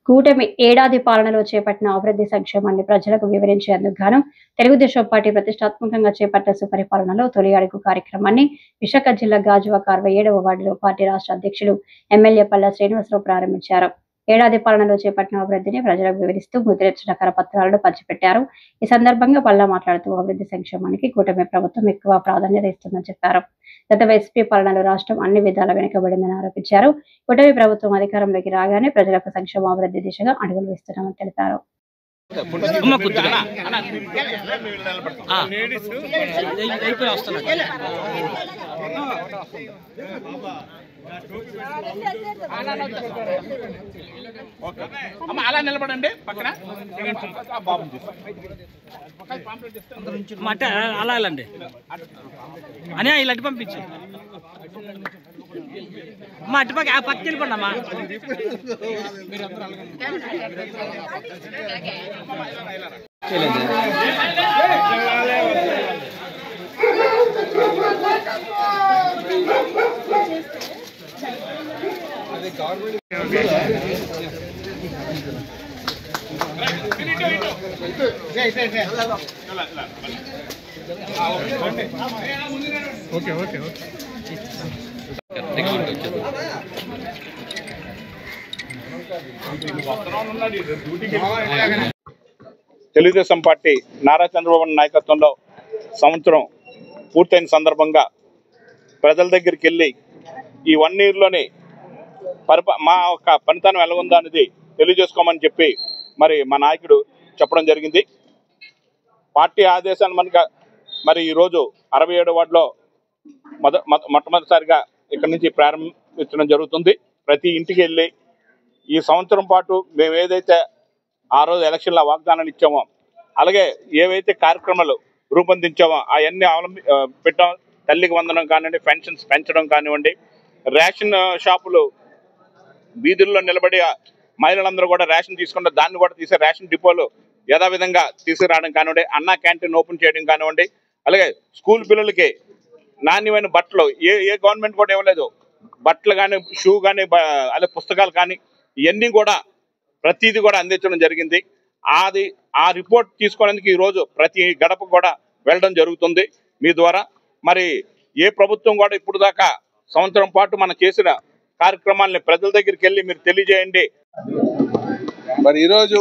కూటమి ఏడాది పాలనలో చేపట్టిన అభివృద్ధి సంక్షేమాన్ని ప్రజలకు వివరించేందుకు గాను తెలుగుదేశం పార్టీ ప్రతిష్టాత్మకంగా చేపట్టిన సుపరిపాలనలో తొలి అడుగు కార్యక్రమాన్ని విశాఖ జిల్లా గాజువాక 67వ వార్డులో పార్టీ రాష్ట్ర అధ్యక్షులు ఎమ్మెల్యే పల్లా శ్రీనివాసరావు ప్రారంభించారు. ఏడాది పాలనలో చేపట్టిన అభివృద్ధిని ప్రజలకు వివరిస్తూ ముద్రించిన కరపత్రాలను పంచిపెట్టారు. ఈ సందర్భంగా పల్లా మాట్లాడుతూ అభివృద్ధి సంక్షేమానికి కూటమి ప్రభుత్వం ఎక్కువ ప్రాధాన్యత ఇస్తుందని చెప్పారు. గత వైసీపీ పాలనలో రాష్ట్రం అన్ని విధాల వెనుకబడిందని ఆరోపించారు. కూటమి ప్రభుత్వం అధికారంలోకి రాగానే ప్రజలకు సంక్షేమ అభివృద్ధి దిశగా అడుగులు వేస్తున్నామని తెలిపారు. అలా నిలబడండి పక్కన మాట అలా వెళ్ళండి అని ఇలాంటి పంపించు అమ్మా అటు పక్క ఆ పక్క వెళ్ళిపోండి అమ్మా. Okay okay okay Telugu Desam party Nara Chandrababu నాయకత్వంలో సంవత్సరం పూర్తయిన సందర్భంగా ప్రజల దగ్గరికి వెళ్ళి ఈ 1 ఇయర్లోనే మా యొక్క పనితనం ఎలా ఉందా అనేది తెలియజేసుకోమని చెప్పి మరి మా నాయకుడు చెప్పడం జరిగింది. పార్టీ ఆదేశాలు మరి ఈరోజు 67 వార్డులో మొట్టమొదటిసారిగా ఇక్కడి నుంచి ప్రారంభించడం జరుగుతుంది. ప్రతి ఇంటికి వెళ్ళి ఈ సంవత్సరం పాటు మేము ఏదైతే ఆ రోజు ఎలక్షన్లో వాగ్దానాలు ఇచ్చామో అలాగే ఏవైతే కార్యక్రమాలు రూపొందించామో అవన్నీ పెట్టాం. తల్లికి వందనం కానివ్వండి, పెన్షన్స్ పెంచడం కానివ్వండి, రేషన్ షాపులు వీధుల్లో నిలబడి మహిళలందరూ కూడా రేషన్ తీసుకుంటే దాన్ని కూడా తీసే రేషన్ డిపోలు యథావిధంగా తీసుకురావడం కానివ్వండి, అన్నా క్యాంటీన్ ఓపెన్ చేయడం కానివ్వండి, అలాగే స్కూల్ పిల్లలకి నాణ్యమైన బట్టలు ఏ గవర్నమెంట్ కూడా ఇవ్వలేదు. బట్టలు కానీ, షూ కానీ, అలాగే పుస్తకాలు కానీ ఇవన్నీ కూడా ప్రతిదీ కూడా అందించడం జరిగింది. ఆ రిపోర్ట్ తీసుకోవడానికి ఈరోజు ప్రతి గడప కూడా వెళ్ళడం జరుగుతుంది మీ ద్వారా. మరి ఏ ప్రభుత్వం కూడా ఇప్పుడు దాకా సంవత్సరం పాటు మనం చేసిన కార్యక్రమాలని ప్రజల దగ్గరికి వెళ్ళి మీరు తెలియజేయండి. మరి ఈరోజు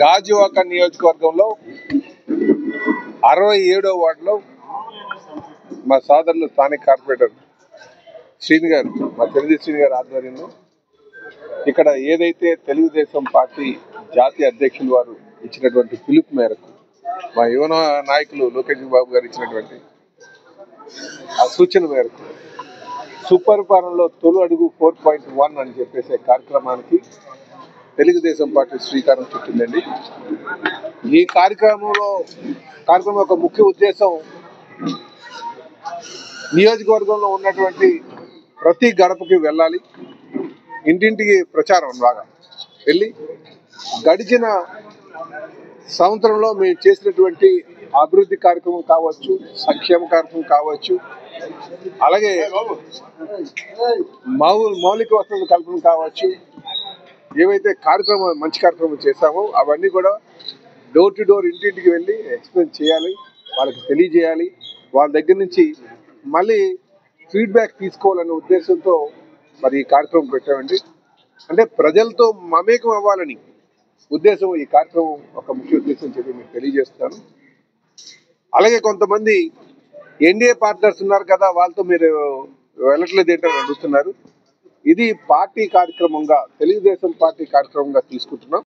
గాజువాక నియోజకవర్గంలో 67వ వార్డులో మా సోదరులు స్థానిక కార్పొరేటర్ శ్రీని గారు, మా తెలుగు శ్రీని గారి ఆధ్వర్యంలో ఇక్కడ ఏదైతే తెలుగుదేశం పార్టీ జాతీయ అధ్యక్షులు వారు ఇచ్చినటువంటి పిలుపు మేరకు మా యువ నాయకులు లోకేష్ బాబు గారు ఇచ్చినటువంటి ఆ సూచన మేరకు సుపరిపాలనలో తొలి అడుగు 4.1 అని చెప్పేసే కార్యక్రమానికి తెలుగుదేశం పార్టీ శ్రీకారం చుట్టిందండి. ఈ కార్యక్రమం యొక్క ముఖ్య ఉద్దేశం నియోజకవర్గంలో ఉన్నటువంటి ప్రతి గడపకి వెళ్ళాలి, ఇంటింటికి ప్రచారం బాగా వెళ్ళి గడిచిన సంవత్సరంలో మేము చేసినటువంటి అభివృద్ధి కార్యక్రమం కావచ్చు, సంక్షేమ కార్యక్రమం కావచ్చు, అలాగే మౌలిక వసతుల కల్పన కావచ్చు, ఏవైతే మంచి కార్యక్రమం చేశామో అవన్నీ కూడా డోర్ టు డోర్ ఇంటింటికి వెళ్ళి ఎక్స్ప్లెయిన్ చేయాలి, వాళ్ళకి తెలియజేయాలి. వాళ్ళ దగ్గర నుంచి మళ్ళీ ఫీడ్బ్యాక్ తీసుకోవాలనే ఉద్దేశంతో మరి ఈ కార్యక్రమం పెట్టామండి. అంటే ప్రజలతో మమేకం అవ్వాలని ఉద్దేశం ఈ కార్యక్రమం ఒక ముఖ్య ఉద్దేశం చెప్పి మీకు తెలియజేస్తాను. అలాగే కొంతమంది ఎన్డీఏ పార్ట్నర్స్ ఉన్నారు కదా, వాళ్ళతో మీరు వెళ్ళట్లేదు ఏంటని అడుగుతున్నారు. ఇది పార్టీ కార్యక్రమంగా, తెలుగుదేశం పార్టీ కార్యక్రమంగా తీసుకుంటున్నాం.